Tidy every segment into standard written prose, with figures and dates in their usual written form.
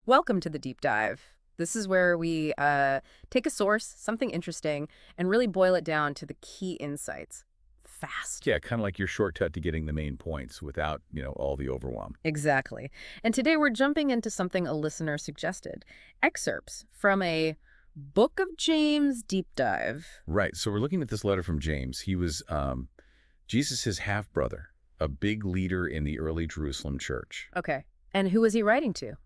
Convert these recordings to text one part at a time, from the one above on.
Welcome to the deep dive. This is where we take a source, something interesting, and really boil it down to the key insights fast. Yeah, kind of like your shortcut to getting the main points without, all the overwhelm. Exactly. And today we're jumping into something a listener suggested, excerpts from a Book of James deep dive. Right. So we're looking at this letter from James. He was Jesus' half-brother, a big leader in the early Jerusalem church. Okay. And who was he writing to?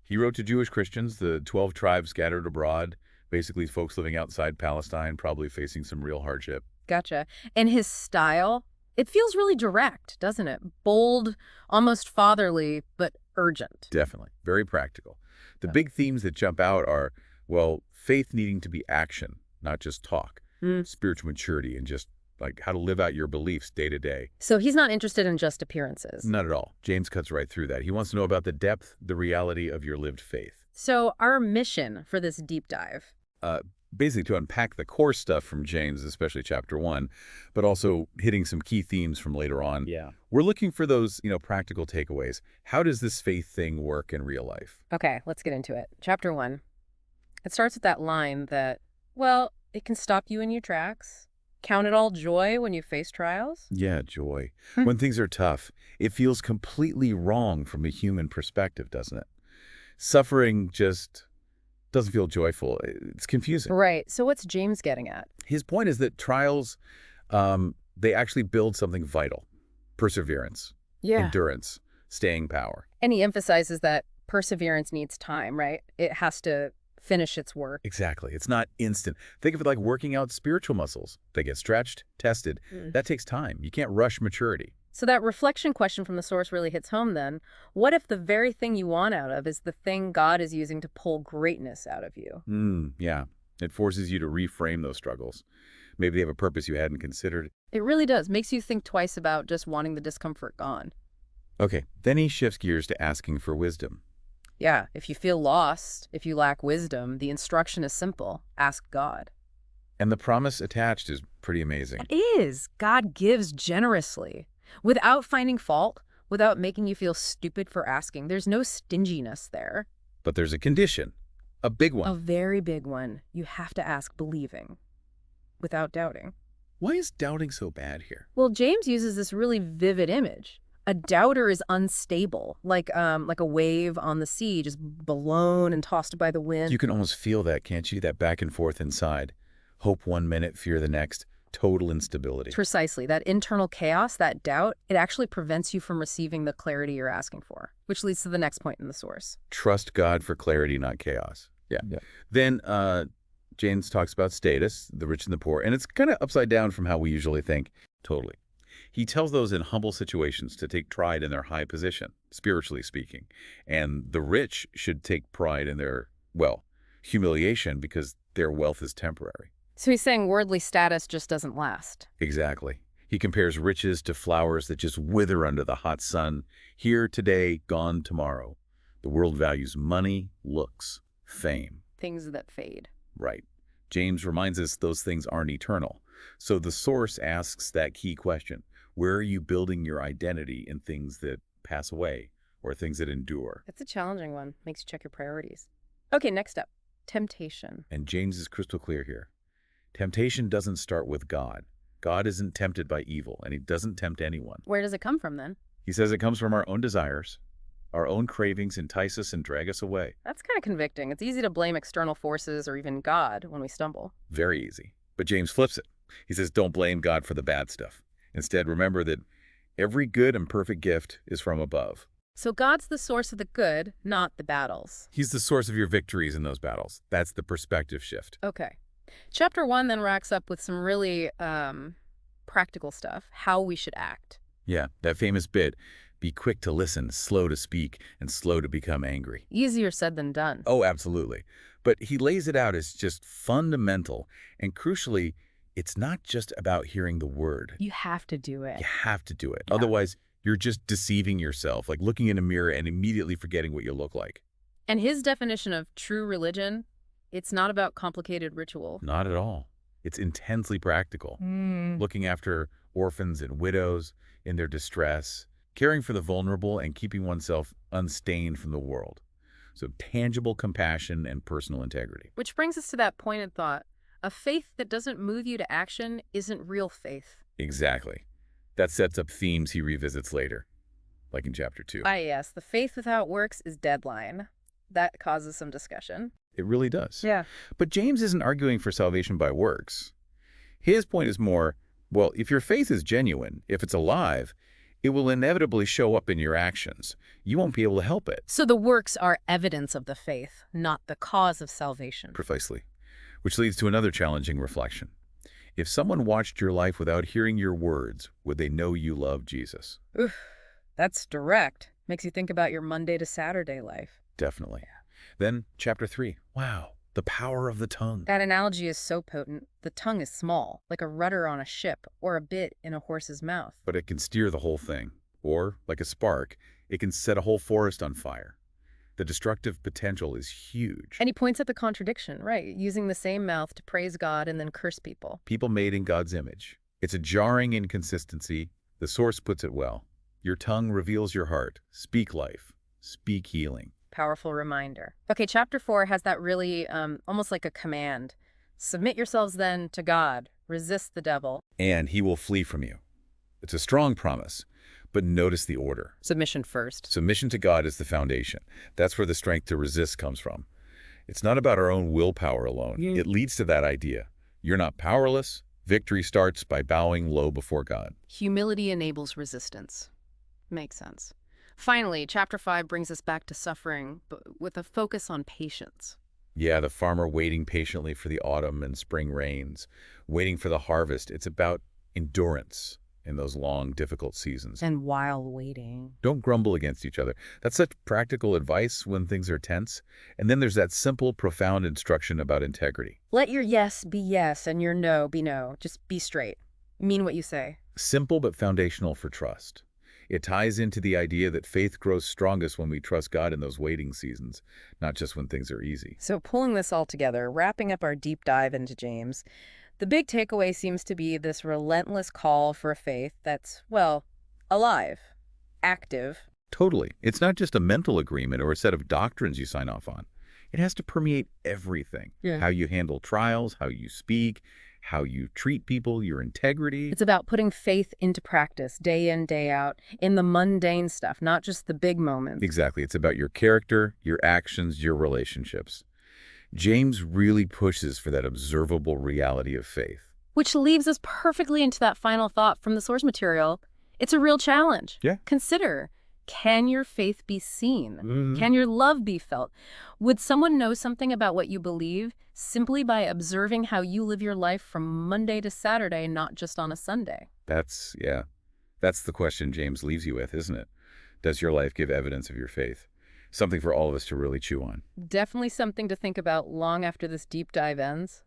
He wrote to Jewish Christians, the 12 tribes scattered abroad, basically folks living outside Palestine, probably facing some real hardship. Gotcha. And his style, it feels really direct, doesn't it? Bold, almost fatherly, but urgent. Definitely. Very practical. The Yeah. big themes that jump out are, well, faith needing to be action, not just talk, Mm. spiritual maturity, and just like how to live out your beliefs day to day. So he's not interested in just appearances. Not at all. James cuts right through that. He wants to know about the depth, the reality of your lived faith. So our mission for this deep dive. Uh, Basically to unpack the core stuff from James, especially chapter 1, but also hitting some key themes from later on. Yeah. We're looking for those, practical takeaways. How does this faith thing work in real life? Okay, let's get into it. Chapter 1. It starts with that line that, well, it can stop you in your tracks. Count it all joy when you face trials. Yeah, joy. When things are tough, it feels completely wrong from a human perspective, doesn't it? Suffering just doesn't feel joyful. It's confusing. Right. So what's James getting at? His point is that trials, they actually build something vital. Perseverance, endurance, staying power. And he emphasizes that perseverance needs time, right? It has to finish its work. Exactly. It's not instant. Think of it like working out spiritual muscles. They get stretched, tested. That takes time. You can't rush maturity. So that reflection question from the source really hits home then. What if the very thing you want out of is the thing God is using to pull greatness out of you? Yeah. It forces you to reframe those struggles. Maybe they have a purpose you hadn't considered. It really does. Makes you think twice about just wanting the discomfort gone. Okay. Then he shifts gears to asking for wisdom. Yeah, if you feel lost, if you lack wisdom, the instruction is simple. Ask God. And the promise attached is pretty amazing. It is. God gives generously. Without finding fault, without making you feel stupid for asking. There's no stinginess there. But there's a condition. A big one. A very big one. You have to ask believing, without doubting. Why is doubting so bad here? Well, James uses this really vivid image. A doubter is unstable, like a wave on the sea, just blown and tossed by the wind. You can almost feel that, can't you? That back and forth inside. Hope one minute, fear the next. Total instability. Precisely. That internal chaos, that doubt, it actually prevents you from receiving the clarity you're asking for, which leads to the next point in the source. Trust God for clarity, not chaos. Yeah. Then James talks about status, the rich and the poor, and it's kind of upside down from how we usually think. Totally. He tells those in humble situations to take pride in their high position, spiritually speaking. And the rich should take pride in their, humiliation because their wealth is temporary. So he's saying worldly status just doesn't last. Exactly. He compares riches to flowers that just wither under the hot sun. Here today, gone tomorrow. The world values money, looks, fame. Things that fade. Right. James reminds us those things aren't eternal. So the source asks that key question. Where are you building your identity in things that pass away or things that endure? That's a challenging one. Makes you check your priorities. Okay, next up. Temptation. And James is crystal clear here. Temptation doesn't start with God. God isn't tempted by evil, and he doesn't tempt anyone. Where does it come from then? He says it comes from our own desires. Our own cravings entice us and drag us away. That's kind of convicting. It's easy to blame external forces or even God when we stumble. Very easy. But James flips it. He says, don't blame God for the bad stuff. Instead, remember that every good and perfect gift is from above. So God's the source of the good, not the battles. He's the source of your victories in those battles. That's the perspective shift. Okay. Chapter 1 then racks up with some really practical stuff, how we should act. Yeah, that famous bit, be quick to listen, slow to speak, and slow to become angry. Easier said than done. Oh, absolutely. But he lays it out as just fundamental, and crucially, it's not just about hearing the word. You have to do it. You have to do it. Yeah. Otherwise, you're just deceiving yourself, like looking in a mirror and immediately forgetting what you look like. And his definition of true religion, it's not about complicated ritual. Not at all. It's intensely practical. Looking after orphans and widows in their distress, caring for the vulnerable, and keeping oneself unstained from the world. So tangible compassion and personal integrity. Which brings us to that pointed thought. A faith that doesn't move you to action isn't real faith. Exactly. That sets up themes he revisits later, like in chapter 2. Ah, yes, the faith without works is deadline. That causes some discussion. It really does. Yeah. But James isn't arguing for salvation by works. His point is more, well, if your faith is genuine, if it's alive, it will inevitably show up in your actions. You won't be able to help it. So the works are evidence of the faith, not the cause of salvation. Precisely. Which leads to another challenging reflection. If someone watched your life without hearing your words, would they know you love Jesus? Oof, that's direct. Makes you think about your Monday to Saturday life. Definitely. Then, chapter 3. Wow, the power of the tongue. That analogy is so potent. The tongue is small, like a rudder on a ship or a bit in a horse's mouth. But it can steer the whole thing. Or, like a spark, it can set a whole forest on fire. The destructive potential is huge. And he points at the contradiction, right? Using the same mouth to praise God and then curse people. People made in God's image. It's a jarring inconsistency. The source puts it well. Your tongue reveals your heart. Speak life. Speak healing. Powerful reminder. Okay, chapter 4 has that really almost like a command. Submit yourselves then to God. Resist the devil. And he will flee from you. It's a strong promise. But notice the order. Submission first. Submission to God is the foundation. That's where the strength to resist comes from. It's not about our own willpower alone. It leads to that idea. You're not powerless. Victory starts by bowing low before God. Humility enables resistance. Makes sense. Finally, chapter 5 brings us back to suffering, but with a focus on patience. Yeah, the farmer waiting patiently for the autumn and spring rains, waiting for the harvest. It's about endurance in those long, difficult seasons. And while waiting. Don't grumble against each other. That's such practical advice when things are tense. And then there's that simple, profound instruction about integrity. Let your yes be yes and your no be no. Just be straight. Mean what you say. Simple but foundational for trust. It ties into the idea that faith grows strongest when we trust God in those waiting seasons, not just when things are easy. So pulling this all together, wrapping up our deep dive into James, the big takeaway seems to be this relentless call for a faith that's, well, alive, active. Totally. It's not just a mental agreement or a set of doctrines you sign off on. It has to permeate everything. Yeah. How you handle trials, how you speak, how you treat people, your integrity. It's about putting faith into practice day in, day out, in the mundane stuff, not just the big moments. Exactly. It's about your character, your actions, your relationships. James really pushes for that observable reality of faith. Which leaves us perfectly into that final thought from the source material. It's a real challenge. Yeah. Consider, can your faith be seen? Can your love be felt? Would someone know something about what you believe simply by observing how you live your life from Monday to Saturday, not just on a Sunday? That's the question James leaves you with, isn't it? Does your life give evidence of your faith? Something for all of us to really chew on. Definitely something to think about long after this deep dive ends.